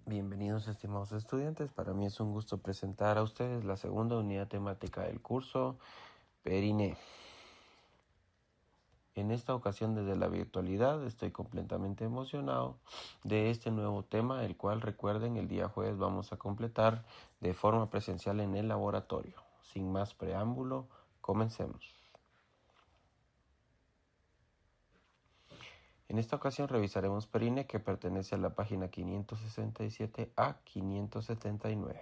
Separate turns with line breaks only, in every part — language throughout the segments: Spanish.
Bienvenidos, estimados estudiantes. Para mí es un gusto presentar a ustedes la segunda unidad temática del curso Periné. En esta ocasión, desde la virtualidad, estoy completamente emocionado de este nuevo tema, el cual, recuerden, el día jueves vamos a completar de forma presencial en el laboratorio. Sin más preámbulo, comencemos. En esta ocasión revisaremos Periné, que pertenece a la página 567 a 579.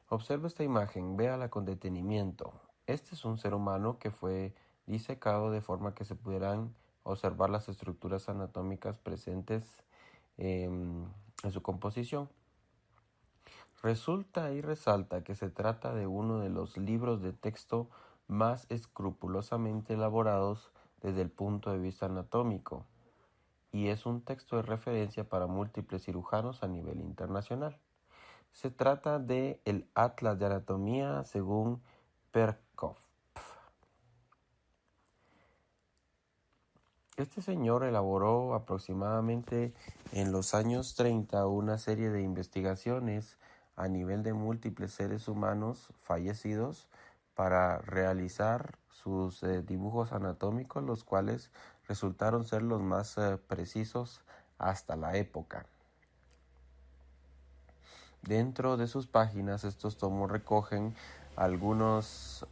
Observa esta imagen, véala con detenimiento. Este es un ser humano que fue disecado de forma que se pudieran observar las estructuras anatómicas presentes en su composición. Resulta y resalta que se trata de uno de los libros de texto más escrupulosamente elaborados desde el punto de vista anatómico, y es un texto de referencia para múltiples cirujanos a nivel internacional. Se trata de el Atlas de Anatomía según Perkoff. Este señor elaboró aproximadamente en los años 30 una serie de investigaciones a nivel de múltiples seres humanos fallecidos para realizar sus dibujos anatómicos, los cuales resultaron ser los más precisos hasta la época. Dentro de sus páginas, estos tomos recogen algunos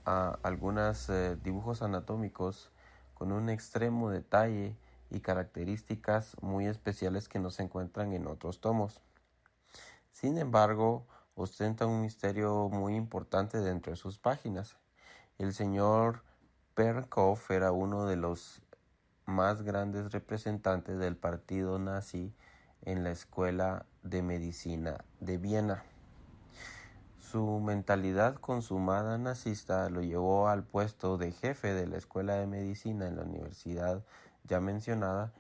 dibujos anatómicos con un extremo detalle y características muy especiales que no se encuentran en otros tomos. Sin embargo, ostenta un misterio muy importante dentro de sus páginas. El señor Perkoff era uno de los más grandes representantes del partido nazi en la Escuela de Medicina de Viena. Su mentalidad consumada nazista lo llevó al puesto de jefe de la Escuela de Medicina en la universidad ya mencionada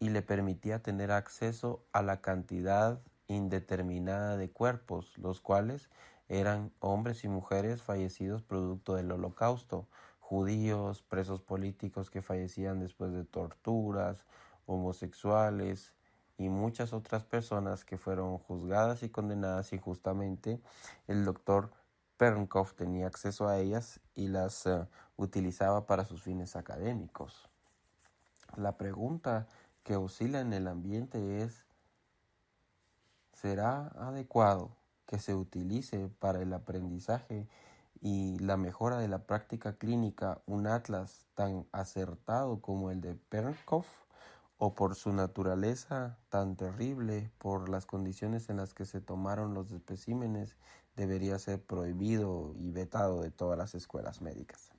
y le permitía tener acceso a la cantidad indeterminada de cuerpos, los cuales eran hombres y mujeres fallecidos producto del Holocausto, judíos, presos políticos que fallecían después de torturas, homosexuales y muchas otras personas que fueron juzgadas y condenadas injustamente. El doctor Perkoff tenía acceso a ellas y las utilizaba para sus fines académicos. La pregunta que oscila en el ambiente es: ¿será adecuado que se utilice para el aprendizaje y la mejora de la práctica clínica un atlas tan acertado como el de Perkoff, o por su naturaleza tan terrible, por las condiciones en las que se tomaron los especímenes, debería ser prohibido y vetado de todas las escuelas médicas?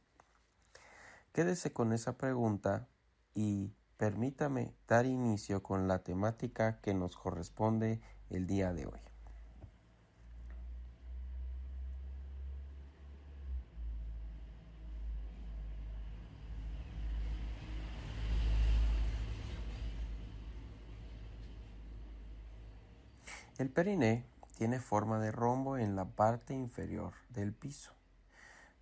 Quédese con esa pregunta y permítame dar inicio con la temática que nos corresponde el día de hoy. El periné tiene forma de rombo en la parte inferior del piso.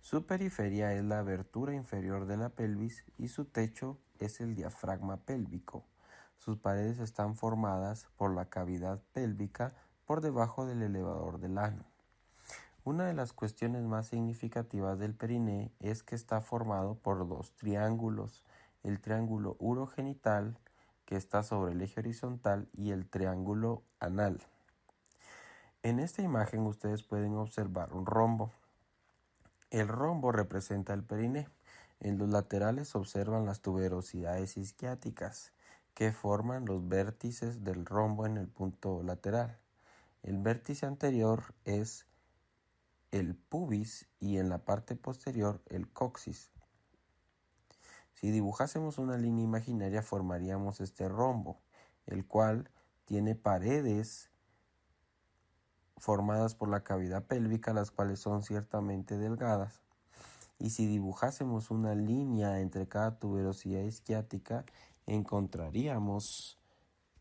Su periferia es la abertura inferior de la pelvis y su techo es el diafragma pélvico. Sus paredes están formadas por la cavidad pélvica por debajo del elevador del ano. Una de las cuestiones más significativas del periné es que está formado por dos triángulos: el triángulo urogenital, que está sobre el eje horizontal, y el triángulo anal. En esta imagen ustedes pueden observar un rombo. El rombo representa el periné. En los laterales se observan las tuberosidades isquiáticas, que forman los vértices del rombo en el punto lateral. El vértice anterior es el pubis y en la parte posterior el coxis. Si dibujásemos una línea imaginaria formaríamos este rombo, el cual tiene paredes formadas por la cavidad pélvica, las cuales son ciertamente delgadas. Y si dibujásemos una línea entre cada tuberosidad isquiática, encontraríamos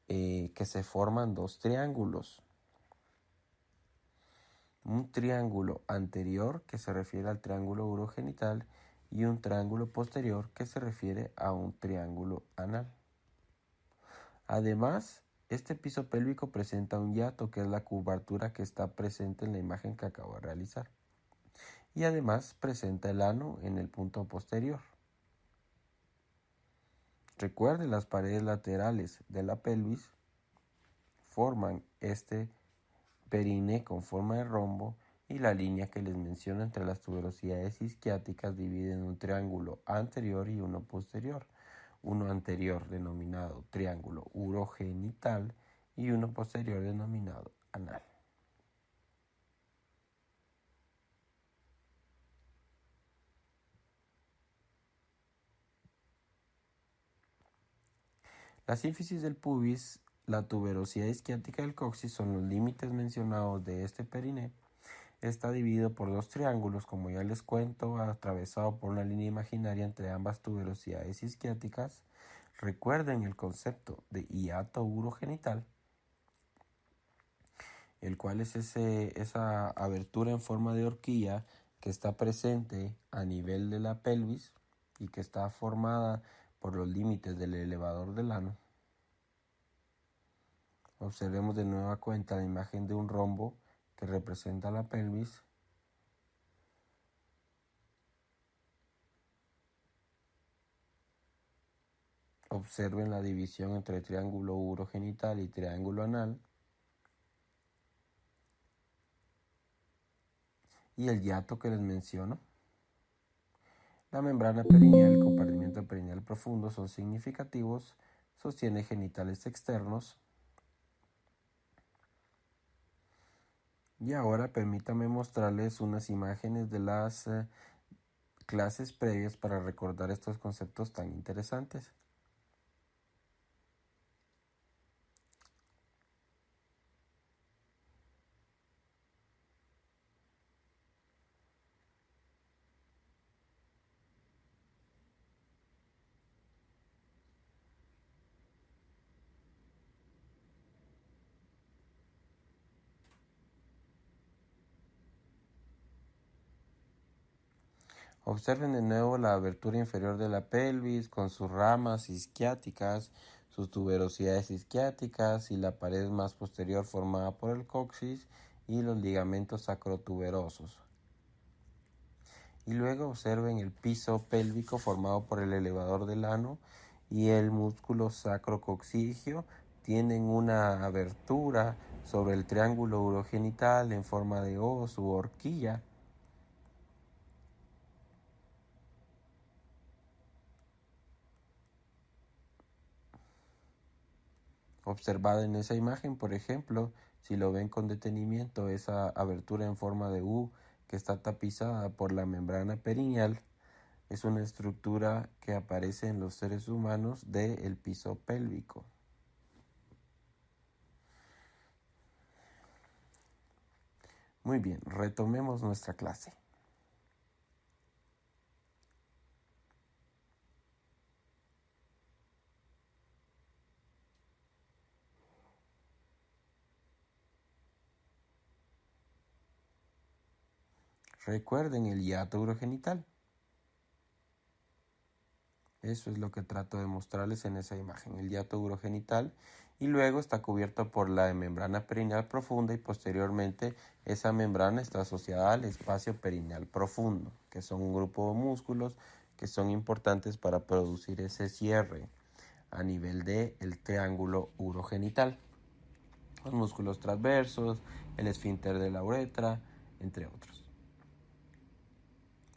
que se forman dos triángulos. un triángulo anterior que se refiere al triángulo urogenital y un triángulo posterior que se refiere a un triángulo anal. Además, este piso pélvico presenta un hiato, que es la curvatura que está presente en la imagen que acabo de realizar. Y además presenta el ano en el punto posterior. Recuerde, las paredes laterales de la pelvis forman este periné con forma de rombo, y la línea que les menciono entre las tuberosidades isquiáticas divide en un triángulo anterior y uno posterior. Uno anterior denominado triángulo urogenital y uno posterior denominado anal. La sínfisis del pubis, la tuberosidad isquiática del coxis son los límites mencionados de este periné. Está dividido por dos triángulos, como ya les cuento, atravesado por una línea imaginaria entre ambas tuberosidades isquiáticas. Recuerden el concepto de hiato urogenital, el cual es esa abertura en forma de horquilla que está presente a nivel de la pelvis y que está formada por los límites del elevador del ano. Observemos de nueva cuenta la imagen de un rombo que representa la pelvis. Observen la división entre triángulo urogenital y triángulo anal. Y el hiato que les menciono. La membrana perineal y el compartimiento perineal profundo son significativos. Sostiene genitales externos. Y ahora permítanme mostrarles unas imágenes de las clases previas para recordar estos conceptos tan interesantes. Observen de nuevo la abertura inferior de la pelvis con sus ramas isquiáticas, sus tuberosidades isquiáticas y la pared más posterior formada por el coxis y los ligamentos sacrotuberosos. Y luego observen el piso pélvico formado por el elevador del ano y el músculo sacrocoxigio. Tienen una abertura sobre el triángulo urogenital en forma de hoz u horquilla. Observada en esa imagen, por ejemplo, si lo ven con detenimiento, esa abertura en forma de U que está tapizada por la membrana perineal es una estructura que aparece en los seres humanos del piso pélvico. Muy bien, retomemos nuestra clase. Recuerden el hiato urogenital. Eso es lo que trato de mostrarles en esa imagen, el hiato urogenital, y luego está cubierto por la membrana perineal profunda y posteriormente esa membrana está asociada al espacio perineal profundo, que son un grupo de músculos que son importantes para producir ese cierre a nivel del triángulo urogenital. Los músculos transversos, el esfínter de la uretra, entre otros.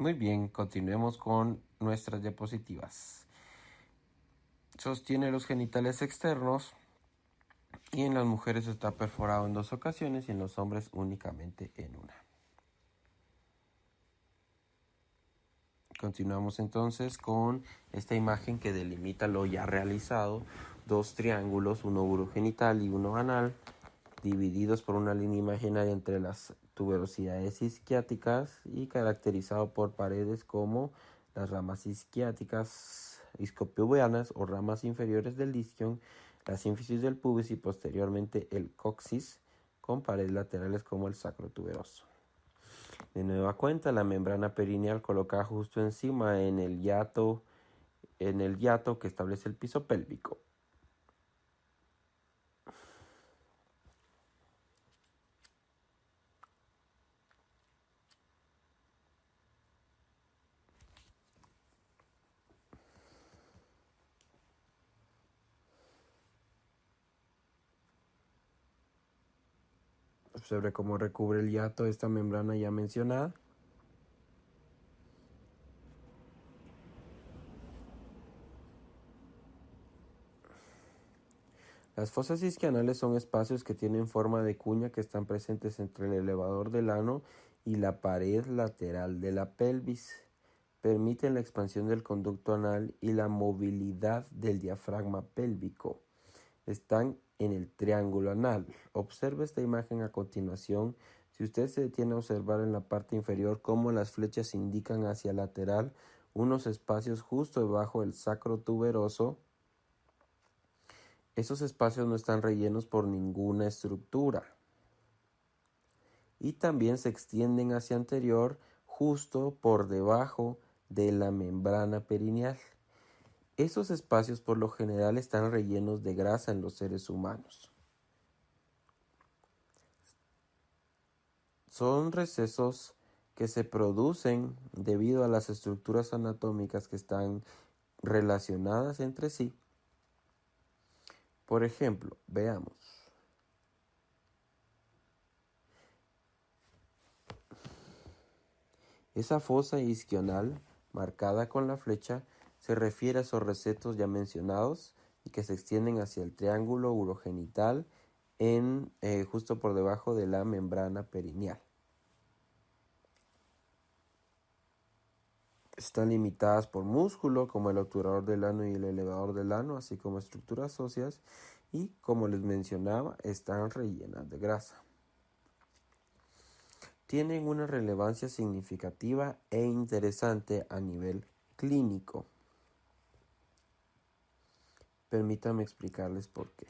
Muy bien, continuemos con nuestras diapositivas. Sostiene los genitales externos y en las mujeres está perforado en 2 ocasiones y en los hombres únicamente en una. Continuamos entonces con esta imagen que delimita lo ya realizado, 2 triángulos, uno urogenital y uno anal, divididos por una línea imaginaria entre las tuberosidades isquiáticas y caracterizado por paredes como las ramas isquiáticas isquiopubianas o ramas inferiores del isquion, la sínfisis del pubis y posteriormente el coxis con paredes laterales como el sacrotuberoso. De nueva cuenta, la membrana perineal colocada justo encima en el hiato que establece el piso pélvico. Observe cómo recubre el hiato esta membrana ya mencionada. Las fosas isquianales son espacios que tienen forma de cuña que están presentes entre el elevador del ano y la pared lateral de la pelvis. Permiten la expansión del conducto anal y la movilidad del diafragma pélvico. Están en el triángulo anal. Observe esta imagen a continuación. Si usted se detiene a observar en la parte inferior cómo las flechas indican hacia lateral unos espacios justo debajo del sacro tuberoso, esos espacios no están rellenos por ninguna estructura. Y también se extienden hacia anterior justo por debajo de la membrana perineal. Esos espacios por lo general están rellenos de grasa en los seres humanos. Son recesos que se producen debido a las estructuras anatómicas que están relacionadas entre sí. Por ejemplo, veamos. Esa fosa isquional marcada con la flecha se refiere a esos recesos ya mencionados y que se extienden hacia el triángulo urogenital justo por debajo de la membrana perineal. Están limitadas por músculo como el obturador del ano y el elevador del ano, así como estructuras óseas y, como les mencionaba, están rellenas de grasa. Tienen una relevancia significativa e interesante a nivel clínico. Permítanme explicarles por qué.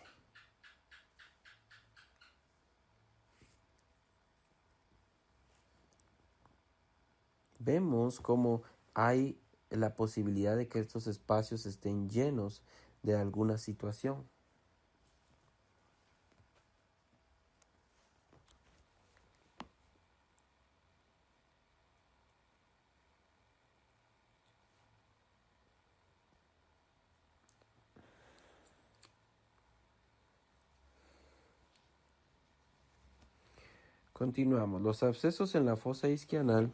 Vemos cómo hay la posibilidad de que estos espacios estén llenos de alguna situación. Continuamos. Los abscesos en la fosa isquianal.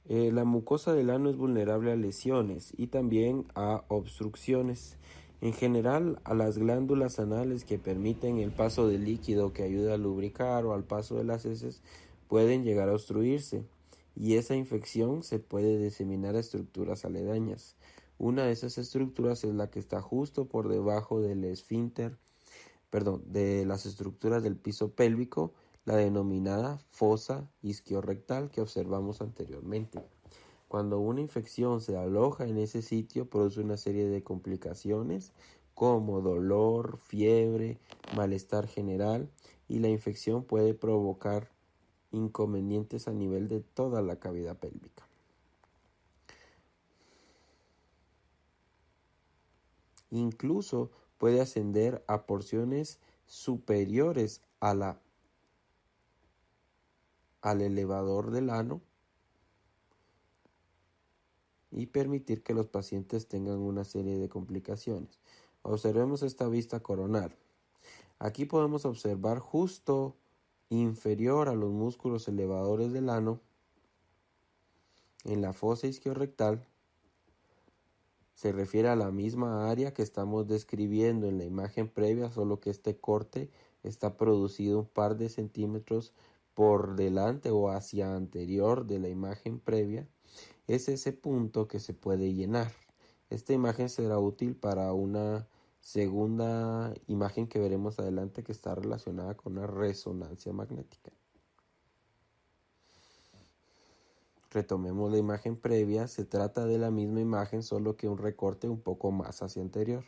La mucosa del ano es vulnerable a lesiones y también a obstrucciones. En general, a las glándulas anales que permiten el paso del líquido que ayuda a lubricar o al paso de las heces pueden llegar a obstruirse y esa infección se puede diseminar a estructuras aledañas. Una de esas estructuras es la que está justo por debajo del de las estructuras del piso pélvico, la denominada fosa isquiorrectal que observamos anteriormente. Cuando una infección se aloja en ese sitio, produce una serie de complicaciones como dolor, fiebre, malestar general, y la infección puede provocar inconvenientes a nivel de toda la cavidad pélvica. Incluso puede ascender a porciones superiores al elevador del ano y permitir que los pacientes tengan una serie de complicaciones. Observemos esta vista coronal. Aquí podemos observar justo inferior a los músculos elevadores del ano, en la fosa isquiorrectal, se refiere a la misma área que estamos describiendo en la imagen previa, solo que este corte está producido un par de centímetros por delante o hacia anterior de la imagen previa. Es ese punto que se puede llenar. Esta imagen será útil para una segunda imagen que veremos adelante, que está relacionada con una resonancia magnética. Retomemos la imagen previa. Se trata de la misma imagen, solo que un recorte un poco más hacia anterior.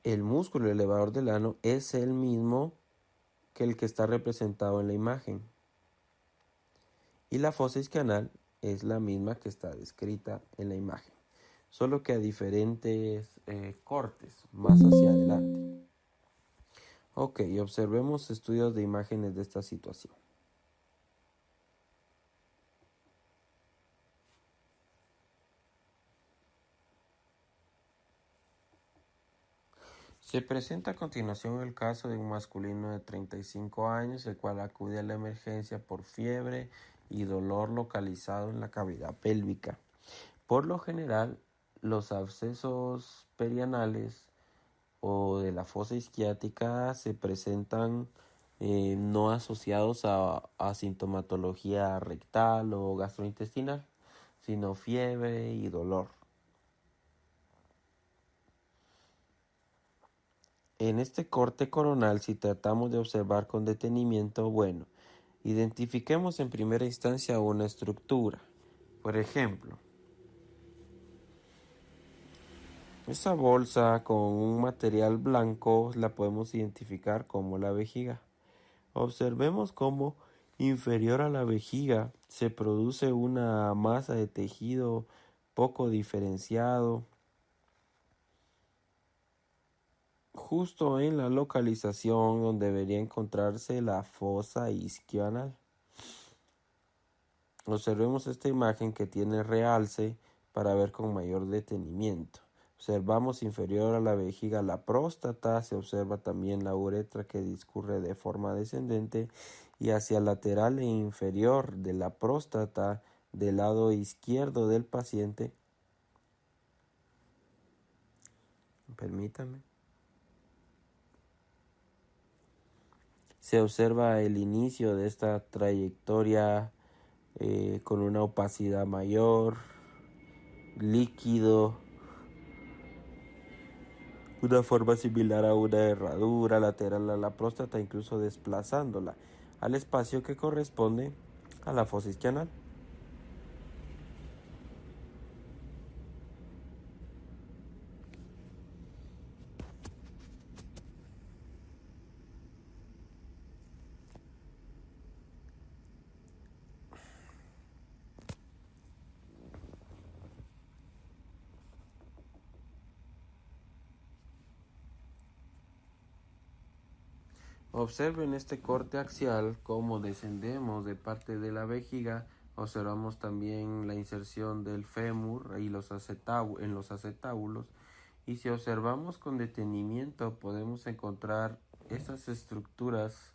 El músculo elevador del ano es el mismo que el que está representado en la imagen. Y la fosa isquianal es la misma que está descrita en la imagen, solo que a diferentes cortes más hacia adelante. Ok, observemos estudios de imágenes de esta situación. Se presenta a continuación el caso de un masculino de 35 años, el cual acude a la emergencia por fiebre y dolor localizado en la cavidad pélvica. Por lo general, los abscesos perianales o de la fosa isquiática se presentan no asociados a sintomatología rectal o gastrointestinal, sino fiebre y dolor. En este corte coronal, si tratamos de observar con detenimiento, bueno, identifiquemos en primera instancia una estructura. Por ejemplo, esa bolsa con un material blanco la podemos identificar como la vejiga. Observemos cómo inferior a la vejiga se produce una masa de tejido poco diferenciado, justo en la localización donde debería encontrarse la fosa isquioanal. Observemos esta imagen que tiene realce para ver con mayor detenimiento. Observamos inferior a la vejiga la próstata, se observa también la uretra que discurre de forma descendente y hacia lateral e inferior de la próstata del lado izquierdo del paciente. Permítame. Se observa el inicio de esta trayectoria con una opacidad mayor, líquido, una forma similar a una herradura lateral a la próstata, incluso desplazándola al espacio que corresponde a la fosa isquianal. Observen este corte axial cómo descendemos de parte de la vejiga. Observamos también la inserción del fémur y en los acetábulos. Y si observamos con detenimiento podemos encontrar esas estructuras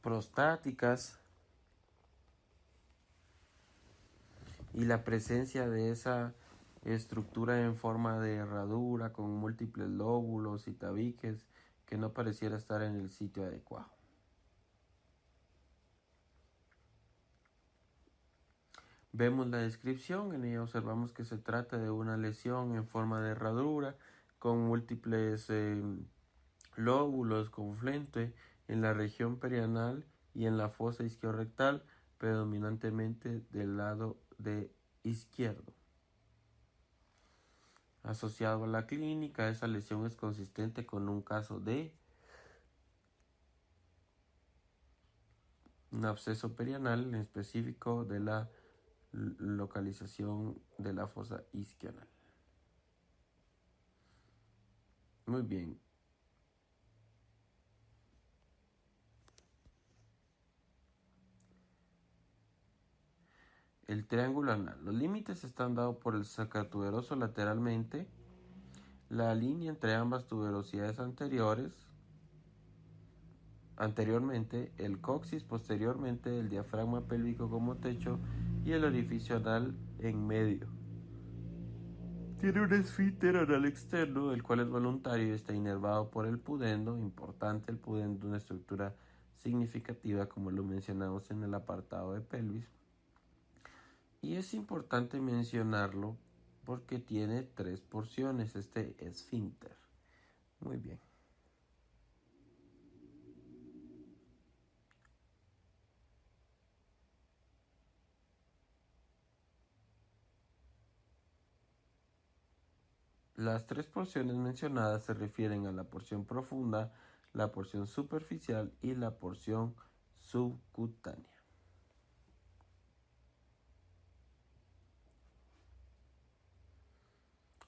prostáticas y la presencia de esa estructura en forma de herradura con múltiples lóbulos y tabiques que no pareciera estar en el sitio adecuado. Vemos la descripción, en ella observamos que se trata de una lesión en forma de herradura con múltiples lóbulos confluentes en la región perianal y en la fosa isquiorrectal, predominantemente del lado izquierdo. Asociado a la clínica, esa lesión es consistente con un caso de un absceso perianal, en específico de la localización de la fosa isquianal. Muy bien. El triángulo anal. Los límites están dados por el sacrotuberoso lateralmente, la línea entre ambas tuberosidades anteriormente, el coxis posteriormente, el diafragma pélvico como techo y el orificio anal en medio. Tiene un esfínter anal externo, el cual es voluntario y está inervado por el pudendo. Importante, el pudendo, una estructura significativa, como lo mencionamos en el apartado de pelvis. Y es importante mencionarlo porque tiene 3 porciones este esfínter. Muy bien. Las tres porciones mencionadas se refieren a la porción profunda, la porción superficial y la porción subcutánea.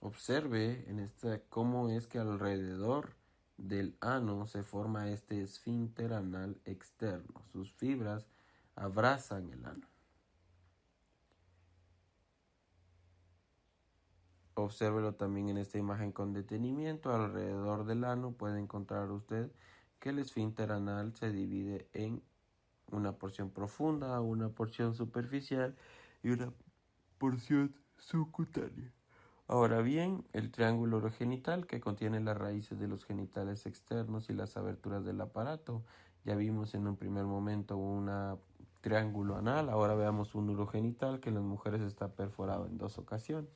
Observe en cómo es que alrededor del ano se forma este esfínter anal externo. Sus fibras abrazan el ano. Obsérvelo también en esta imagen con detenimiento. Alrededor del ano puede encontrar usted que el esfínter anal se divide en una porción profunda, una porción superficial y una porción subcutánea. Ahora bien, el triángulo urogenital, que contiene las raíces de los genitales externos y las aberturas del aparato. Ya vimos en un primer momento un triángulo anal, ahora veamos un urogenital que en las mujeres está perforado en 2 ocasiones.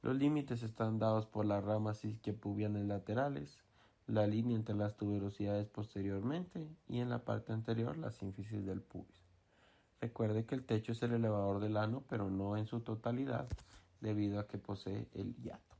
Los límites están dados por las ramas isquiopubianas laterales, la línea entre las tuberosidades posteriormente y en la parte anterior la sínfisis del pubis. Recuerde que el techo es el elevador del ano, pero no en su totalidad, debido a que posee el hiato.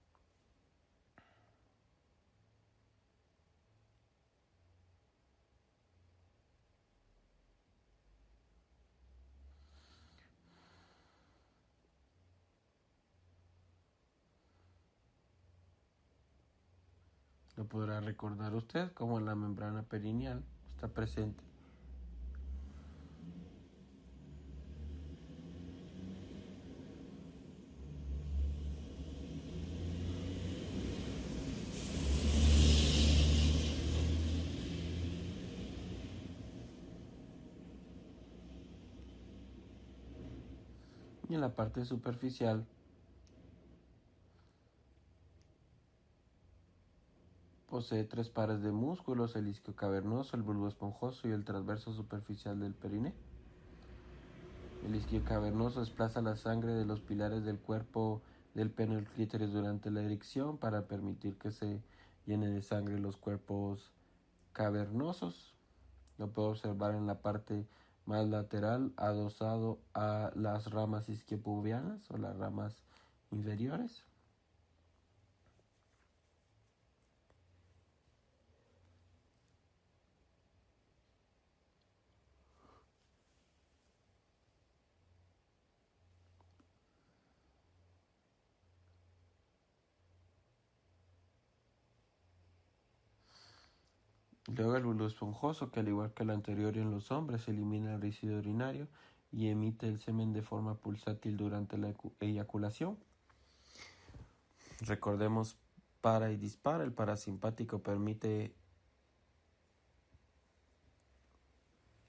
Lo podrá recordar usted como la membrana perineal está presente. Y en la parte superficial posee 3 pares de músculos: el isquio cavernoso, el bulbo esponjoso y el transverso superficial del periné. El isquio cavernoso desplaza la sangre de los pilares del cuerpo del pene al clítoris durante la erección para permitir que se llene de sangre los cuerpos cavernosos. Lo puedo observar en la parte más lateral, adosado a las ramas isquiopubianas o las ramas inferiores. Luego el bulbo esponjoso, que al igual que el anterior en los hombres, elimina el residuo urinario y emite el semen de forma pulsátil durante la eyaculación. Recordemos para y dispara. El parasimpático permite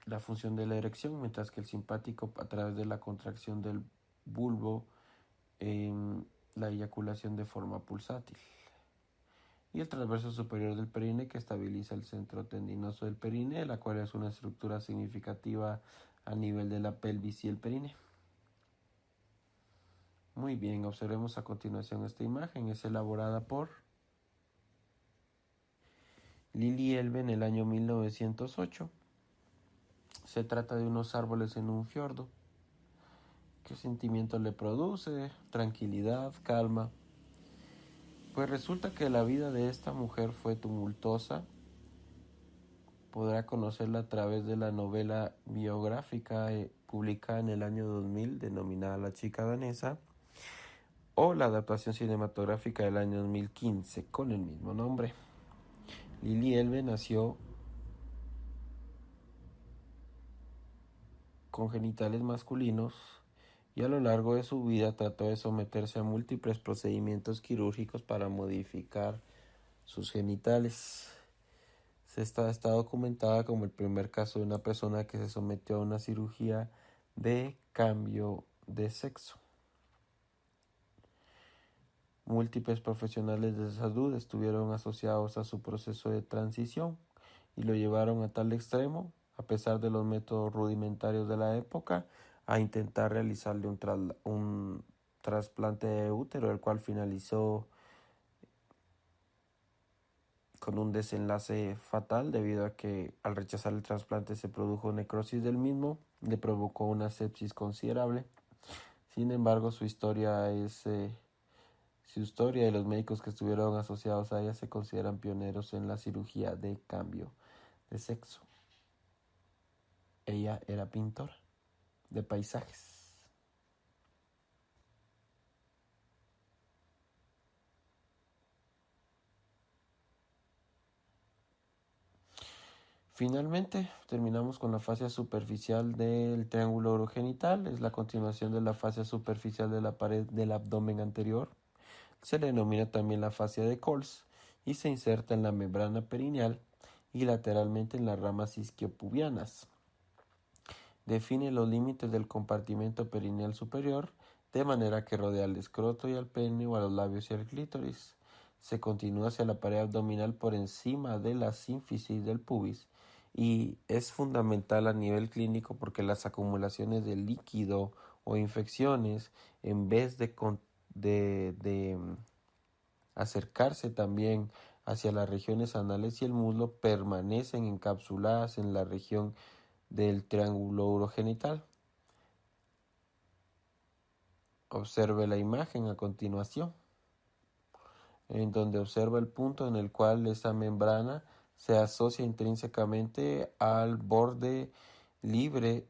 la función de la erección, mientras que el simpático a través de la contracción del bulbo en la eyaculación de forma pulsátil. Y el transverso superior del perine, que estabiliza el centro tendinoso del perine, la cual es una estructura significativa a nivel de la pelvis y el perine. Muy bien, observemos a continuación esta imagen. Es elaborada por Lili Elbe en el año 1908. Se trata de unos árboles en un fiordo. ¿Qué sentimiento le produce? Tranquilidad, calma. Pues resulta que la vida de esta mujer fue tumultuosa. Podrá conocerla a través de la novela biográfica publicada en el año 2000 denominada La chica danesa, o la adaptación cinematográfica del año 2015 con el mismo nombre. Lili Elbe nació con genitales masculinos y a lo largo de su vida trató de someterse a múltiples procedimientos quirúrgicos para modificar sus genitales. Está documentada como el primer caso de una persona que se sometió a una cirugía de cambio de sexo. Múltiples profesionales de salud estuvieron asociados a su proceso de transición y lo llevaron a tal extremo, a pesar de los métodos rudimentarios de la época, a intentar realizarle un trasplante de útero, el cual finalizó con un desenlace fatal debido a que al rechazar el trasplante se produjo necrosis del mismo, le provocó una sepsis considerable. Sin embargo, su historia es Su historia y los médicos que estuvieron asociados a ella se consideran pioneros en la cirugía de cambio de sexo. Ella era pintora de paisajes. Finalmente, terminamos con la fascia superficial del triángulo urogenital. Es la continuación de la fascia superficial de la pared del abdomen anterior. Se le denomina también la fascia de Coles y se inserta en la membrana perineal y lateralmente en las ramas isquiopubianas. Define los límites del compartimento perineal superior de manera que rodea al escroto y al pene o a los labios y al clítoris. Se continúa hacia la pared abdominal por encima de la sínfisis del pubis y es fundamental a nivel clínico porque las acumulaciones de líquido o infecciones, en vez de acercarse también hacia las regiones anales y el muslo, permanecen encapsuladas en la región del triángulo urogenital. Observe la imagen a continuación, en donde observa el punto en el cual esa membrana se asocia intrínsecamente al borde libre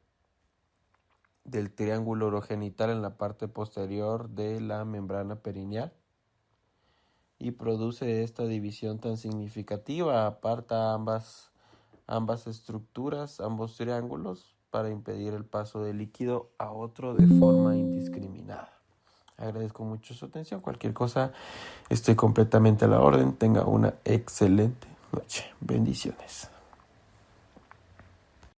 del triángulo urogenital en la parte posterior de la membrana perineal y produce esta división tan significativa. Aparta ambas estructuras, ambos triángulos, para impedir el paso del líquido a otro de forma indiscriminada. Agradezco mucho su atención. Cualquier cosa, estoy completamente a la orden. Tenga una excelente noche. Bendiciones.